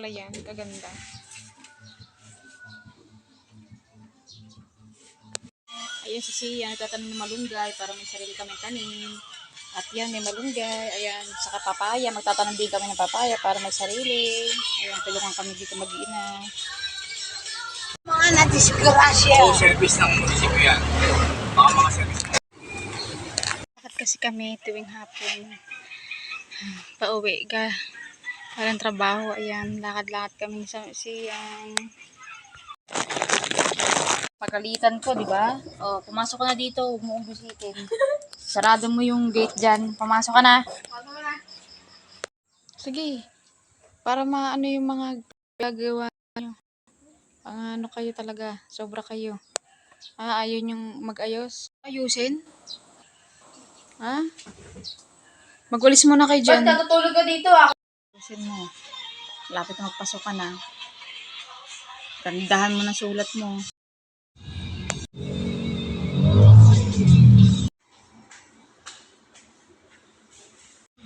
pala yan. Kaganda. Ayan si Sia, nagtatanim ng malunggay para may sarili kami tanim. At yan, may malunggay. Ayan, saka papaya. Magtatanim din kami ng papaya para may sarili. Ayan, tulungan kami dito mag-iina. Mga na-disgrasya. Oo, service ng munisipyo yan. Mga service. Bakit kasi kami tuwing hapon pauwi ka. Parang trabaho. Ayan, lakad-lakad kami sa Siyang. Pagalitan ko, di ba? Oh, pumasok ka na dito, huwag mo umbisitin. Sarado mo yung gate dyan. Pumasok ka na. Sige. Para maano yung mga gagawa nyo. Ano kayo talaga. Sobra kayo. Ayaw yung mag-ayos. Ayusin? Ha? Magwalis muna kayo dyan. Ba't natutulog ka dito ako? Ayusin mo. Lapit na magpasok ka na. Gandahan mo na sulat mo.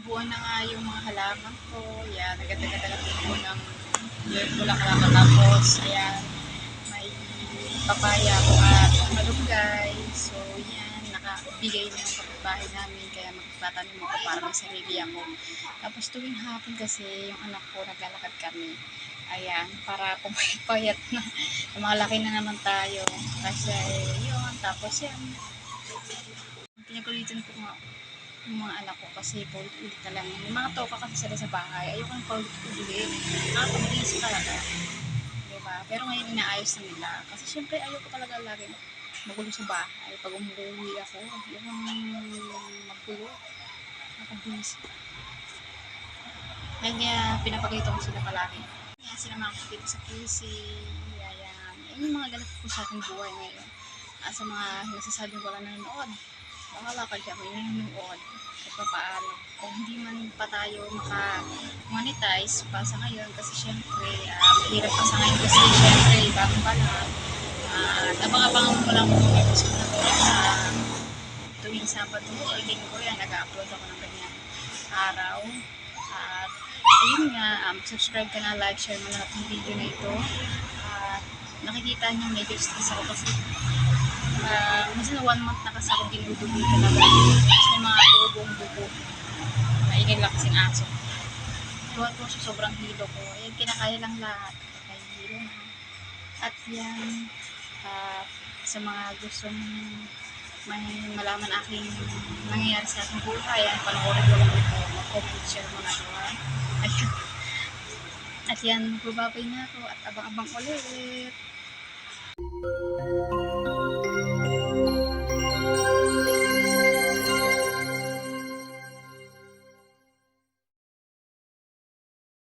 Buwan na nga yung mga halaman ko. Yan, nagdaga-daga po ng bulaklak. Tapos, ayan, may papaya ko at malunggay. So, yan, nakabigay na yung kapitbahay namin. Kaya magtatanim ako para may sarili ako. Tapos, tuwing hapon kasi, yung anak ko, naglalakad kami. Ayan, para pumayat na. Malaki na naman tayo. Kasi, yun, tapos yan. Pinagulitan ko nga yung mga anak ko kasi paulit-ulit na lang. May mga toka kasi sila sa bahay. Ayoko nang paulit-ulit. Nakapag-busy talaga. Diba? Pero ngayon inaayos na nila. Kasi syempre ayoko talaga lagi magulo sa bahay. Pag umuwi ako, ayoko magulo. Nakapag-busy. Kaya pinapagalitan ko sila palagi. Kaya sinama ko dito sa QC. Ayan. Yung mga ganap ko sa aking buhay ngayon. Sa mga nasasabing ko lang nanonood. Bahala ka dyan, may nanonood at paano. Kung hindi man pa tayo maka-monetize pa sa ngayon kasi syempre, mahirap pa sa ngayon kasi syempre, bagong pa lang. Abang-abangan mo lang kung episode na to tuwing Sabado o Linggo yan, nag-upload ako ng ganyan araw. At ayun nga, subscribe ka na, like, share mo lahat ng video na ito. At nakikita niyo medyo stress ako kasi minsan 1 month na kasi ako dinudugo talaga. Kasi may mga buong dugo. Maingay lang kasing aso. Tuwa-tuwa siya, sobrang hilo ko. Ayan, kinakaya lang lahat. Kaya hilo na. At yan, sa mga gustong may malaman aking nangyayari sa aking buhay, ayan, panoorin ko lang ito. Mag-comment, share mo na ito. Ayan. At yan, magbababay na ako at abang-abang ulit.